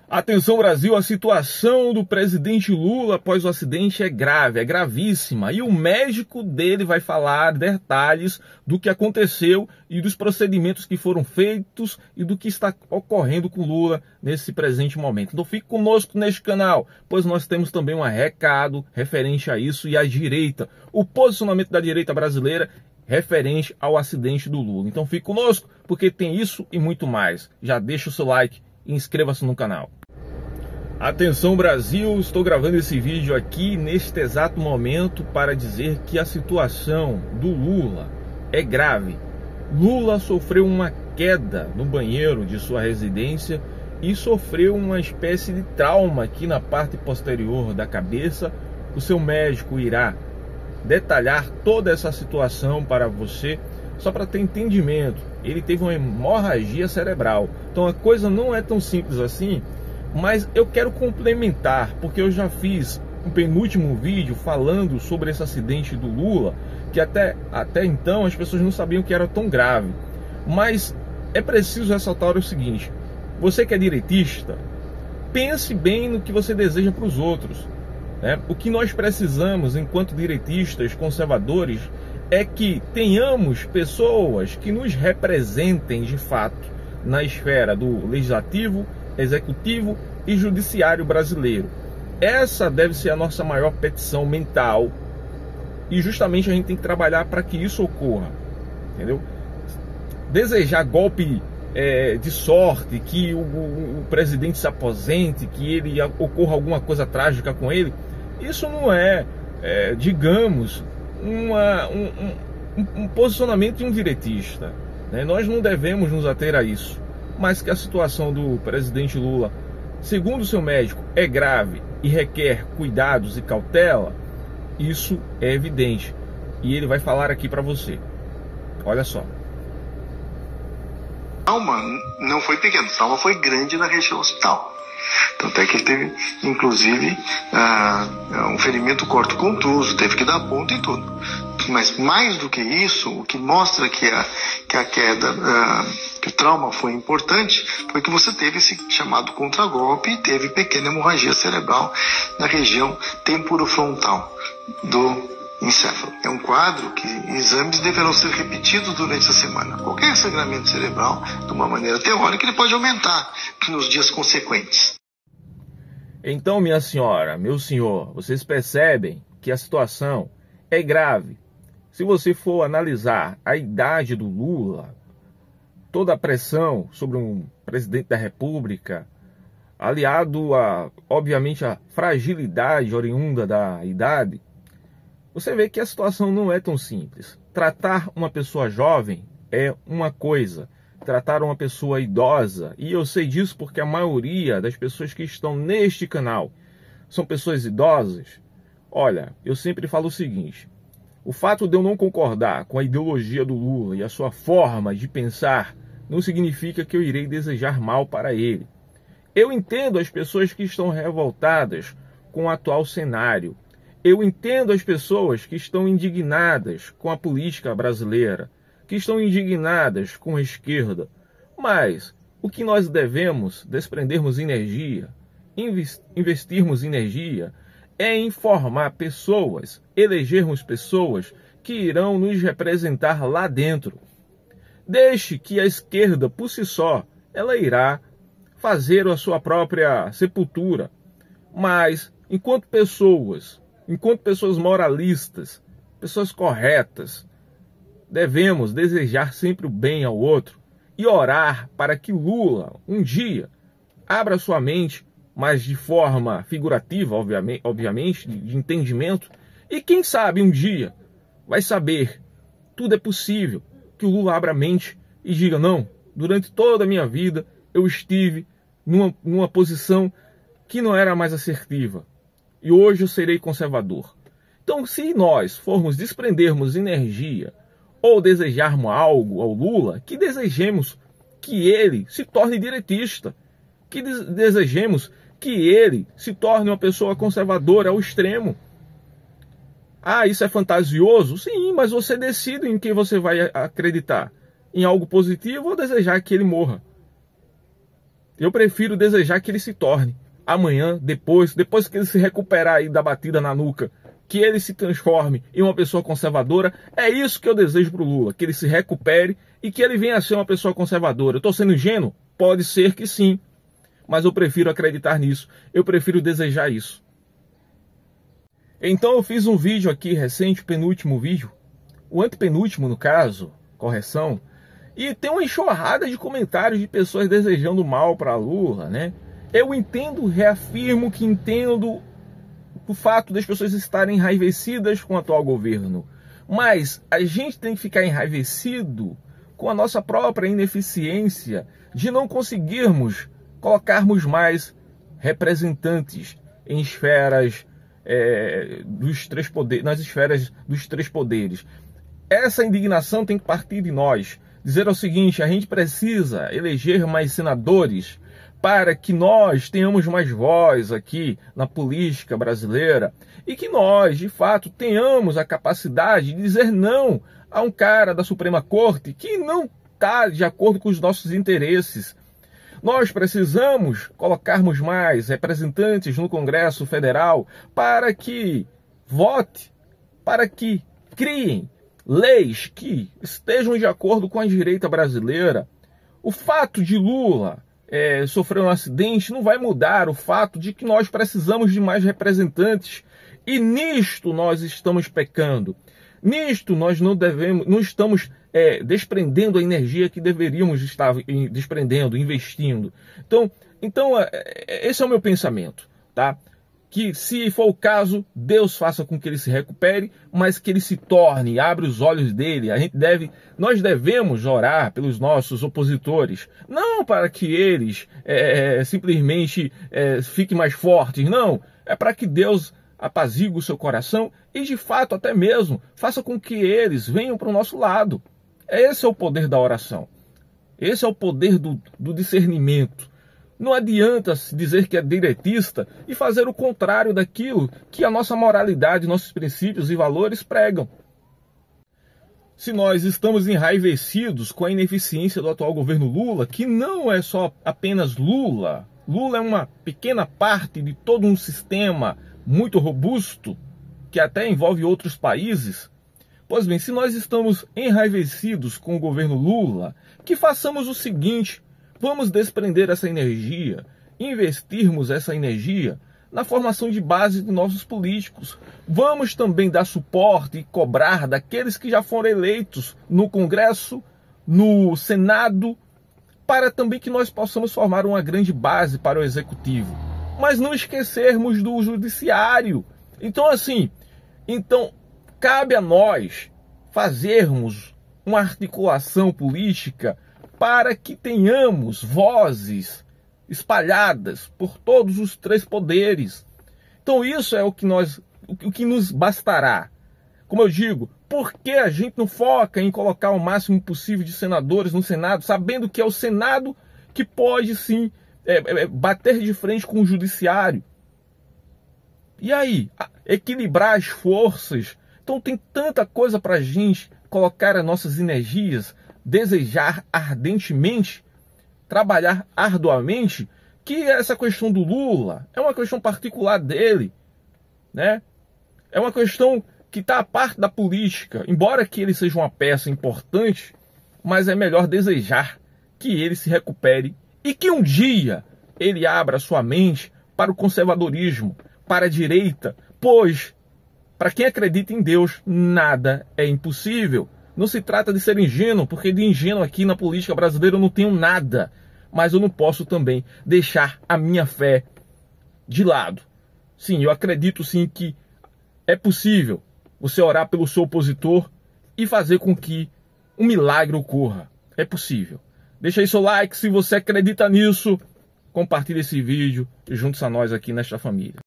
Atenção Brasil, a situação do presidente Lula após o acidente é grave, é gravíssima. E o médico dele vai falar detalhes do que aconteceu e dos procedimentos que foram feitos e do que está ocorrendo com Lula nesse presente momento. Então fique conosco neste canal, pois nós temos também um recado referente a isso e à direita. O posicionamento da direita brasileira referente ao acidente do Lula. Então fique conosco, porque tem isso e muito mais. Já deixa o seu like e inscreva-se no canal. Atenção Brasil, estou gravando esse vídeo aqui neste exato momento para dizer que a situação do Lula é grave. Lula sofreu uma queda no banheiro de sua residência e sofreu uma espécie de trauma aqui na parte posterior da cabeça. O seu médico irá detalhar toda essa situação para você, só para ter entendimento. Ele teve uma hemorragia cerebral, então a coisa não é tão simples assim, mas eu quero complementar, porque eu já fiz um penúltimo vídeo falando sobre esse acidente do Lula, que até então as pessoas não sabiam que era tão grave. Mas é preciso ressaltar o seguinte: você que é direitista, pense bem no que você deseja para os outros. O que nós precisamos enquanto direitistas conservadores é que tenhamos pessoas que nos representem de fato na esfera do legislativo, executivo e judiciário brasileiro. Essa deve ser a nossa maior petição mental e justamente a gente tem que trabalhar para que isso ocorra, entendeu? Desejar golpe de sorte, que o presidente se aposente, que ele ocorra alguma coisa trágica com ele, isso não é, digamos, um posicionamento de um direitista, né? Nós não devemos nos ater a isso, mas que a situação do presidente Lula, segundo o seu médico, é grave e requer cuidados e cautela, isso é evidente. E ele vai falar aqui para você. Olha só. O trauma não foi pequeno, o trauma foi grande na região hospital. Tanto é que ele teve, inclusive, um ferimento corto-contuso, teve que dar ponto e tudo. Mas mais do que isso, o que mostra que a queda, que o trauma foi importante, foi que você teve esse chamado contragolpe e teve pequena hemorragia cerebral na região temporofrontal do encéfalo. É um quadro que exames deverão ser repetidos durante a semana. Qualquer sangramento cerebral, de uma maneira teórica, ele pode aumentar nos dias consequentes. Então, minha senhora, meu senhor, vocês percebem que a situação é grave. Se você for analisar a idade do Lula, toda a pressão sobre um presidente da República, aliado obviamente, a fragilidade oriunda da idade, você vê que a situação não é tão simples. Tratar uma pessoa jovem é uma coisa, tratar uma pessoa idosa, e eu sei disso porque a maioria das pessoas que estão neste canal são pessoas idosas. Olha, eu sempre falo o seguinte: o fato de eu não concordar com a ideologia do Lula e a sua forma de pensar não significa que eu irei desejar mal para ele. Eu entendo as pessoas que estão revoltadas com o atual cenário. Eu entendo as pessoas que estão indignadas com a política brasileira, que estão indignadas com a esquerda. Mas o que nós devemos desprendermos energia, investirmos energia, é informar pessoas, elegermos pessoas que irão nos representar lá dentro. Deixe que a esquerda, por si só, ela irá fazer a sua própria sepultura. Mas, enquanto pessoas moralistas, pessoas corretas, devemos desejar sempre o bem ao outro e orar para que Lula, um dia, abra sua mente, mas de forma figurativa, obviamente, de entendimento, e quem sabe um dia vai saber, tudo é possível, que o Lula abra a mente e diga: não, durante toda a minha vida eu estive numa posição que não era mais assertiva, e hoje eu serei conservador. Então, se nós formos desprendermos energia ou desejarmos algo ao Lula, que desejemos que ele se torne direitista, que desejemos que ele se torne uma pessoa conservadora ao extremo. Ah, isso é fantasioso? Sim, mas você decide em quem você vai acreditar. Em algo positivo ou desejar que ele morra. Eu prefiro desejar que ele se torne amanhã, depois que ele se recuperar aí da batida na nuca, que ele se transforme em uma pessoa conservadora. É isso que eu desejo para o Lula, que ele se recupere e que ele venha a ser uma pessoa conservadora. Eu estou sendo ingênuo? Pode ser que sim, mas eu prefiro acreditar nisso, eu prefiro desejar isso. Então eu fiz um vídeo aqui recente, o penúltimo vídeo, o antepenúltimo no caso, correção, e tem uma enxurrada de comentários de pessoas desejando mal para Lula, né? Eu entendo, reafirmo que entendo o fato das pessoas estarem enraivecidas com o atual governo, mas a gente tem que ficar enraivecido com a nossa própria ineficiência de não conseguirmos colocarmos mais representantes em esferas dos três poderes, nas esferas dos três poderes. Essa indignação tem que partir de nós. Dizer o seguinte: a gente precisa eleger mais senadores para que nós tenhamos mais voz aqui na política brasileira e que nós, de fato, tenhamos a capacidade de dizer não a um cara da Suprema Corte que não está de acordo com os nossos interesses. Nós precisamos colocarmos mais representantes no Congresso Federal para que vote, para que criem leis que estejam de acordo com a direita brasileira. O fato de Lula sofrer um acidente não vai mudar o fato de que nós precisamos de mais representantes. E nisto nós estamos pecando. Nisto nós não estamos desprendendo a energia que deveríamos estar desprendendo, investindo. Então esse é o meu pensamento, tá? Que se for o caso, Deus faça com que ele se recupere, mas que ele se torne, abre os olhos dele. Nós devemos orar pelos nossos opositores, não para que eles simplesmente fiquem mais fortes, não. É para que Deus apazigue o seu coração e, de fato, até mesmo faça com que eles venham para o nosso lado. Esse é o poder da oração. Esse é o poder do discernimento. Não adianta dizer que é direitista e fazer o contrário daquilo que a nossa moralidade, nossos princípios e valores pregam. Se nós estamos enraivecidos com a ineficiência do atual governo Lula, que não é só apenas Lula, Lula é uma pequena parte de todo um sistema muito robusto, que até envolve outros países. Pois bem, se nós estamos enraivecidos com o governo Lula, que façamos o seguinte: vamos desprender essa energia, investirmos essa energia na formação de base de nossos políticos. Vamos também dar suporte e cobrar daqueles que já foram eleitos no Congresso, no Senado, para também que nós possamos formar uma grande base para o Executivo. Mas não esquecermos do Judiciário. Então, cabe a nós fazermos uma articulação política para que tenhamos vozes espalhadas por todos os três poderes. Então isso é o que nos bastará. Como eu digo, por que a gente não foca em colocar o máximo possível de senadores no Senado, sabendo que é o Senado que pode sim bater de frente com o Judiciário? E aí, equilibrar as forças. Então tem tanta coisa para a gente colocar as nossas energias, desejar ardentemente, trabalhar arduamente, que essa questão do Lula é uma questão particular dele, né? É uma questão que está à parte da política, embora que ele seja uma peça importante, mas é melhor desejar que ele se recupere e que um dia ele abra sua mente para o conservadorismo, para a direita, pois, para quem acredita em Deus, nada é impossível. Não se trata de ser ingênuo, porque de ingênuo aqui na política brasileira eu não tenho nada. Mas eu não posso também deixar a minha fé de lado. Sim, eu acredito sim que é possível você orar pelo seu opositor e fazer com que um milagre ocorra. É possível. Deixa aí seu like se você acredita nisso. Compartilhe esse vídeo e junte-se a nós aqui nesta família.